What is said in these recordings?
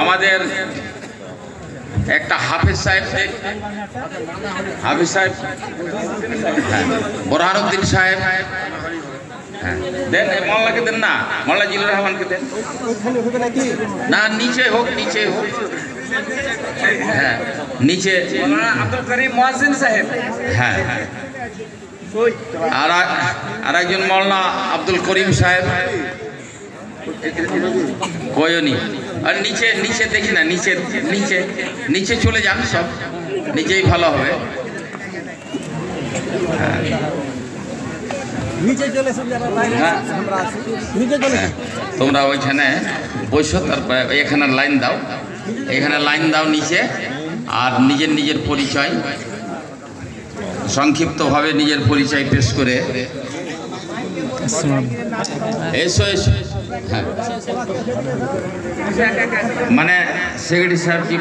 আমাদের একটা হাফেজ সাহেব, হাফেজ সাহেব, হ্যাঁ, বোরহানুদ্দিন সাহেব, হ্যাঁ দেন, মোল্লাকে দেন না, মোল্লা জিল্লুর রহমানকে দেন না, নিচে হোক, নিচে হোক, হ্যাঁ নিচে আব্দুল করিম মুয়াজ্জিন সাহেব, হ্যাঁ হ্যাঁ, আর একজন মোল্লা আব্দুল করিম সাহেব কয়নি। আর নিচে নিচে দেখি না, নিচে নিচে নিচে চলে যান, সব নিচেই ভালো হবে। তোমরা ওইখানে বসো, তারপর এখানে লাইন দাও, এখানে লাইন দাও নিচে। আর নিজের নিজের পরিচয় সংক্ষিপ্তভাবে নিজের পরিচয় পেশ করে এসো এসো। হ্যাঁ, মানে সেক্রেটারি সাহেব কি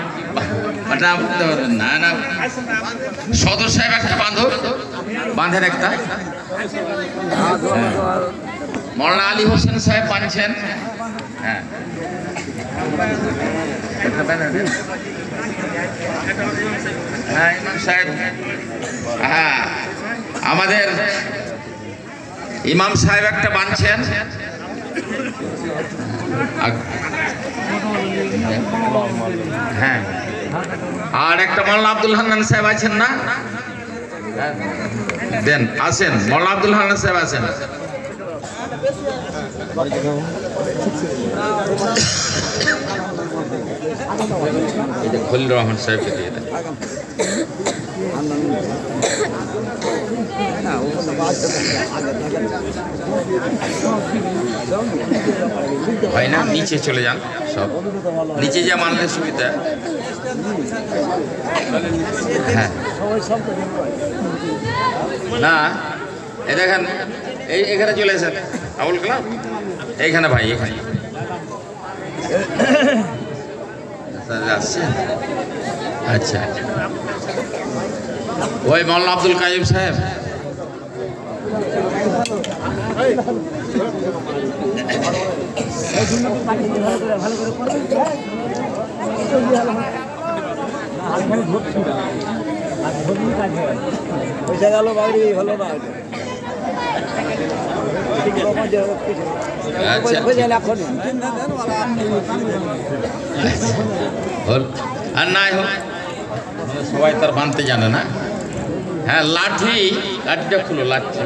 না না, সদর সাহেব একটা বাঁধেন একটা, মৌলানা আলী হোসেন সাহেব বাঁধছেন, হ্যাঁ হ্যাঁ ইমাম সাহেব, হ্যাঁ আমাদের ইমাম সাহেব একটা বাঁধছেন। হ্যাঁ, আর একটা মৌলানা আব্দুল হান্নান সাহেব আছেন না, দেন আসেন, মৌলানা আব্দুল হান্নান সাহেব আছেন। খলিল রহমান সাহেবকে দিয়ে দেন। হয় না, নিচে চলে যান, সব নিচে যা মানলে সুবিধা। হ্যাঁ না, এই দেখেন, এখানে চলে এসেন আবুল কালাম, এইখানে ভাই, এখানে আসছে। আচ্ছা, ওই মৌলানা আব্দুল কাইম সাহেব, আর নাই হোক, সবাই তার বানতে জানে না। হ্যাঁ, লাঠিটা খুলো, লাঠি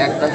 একটা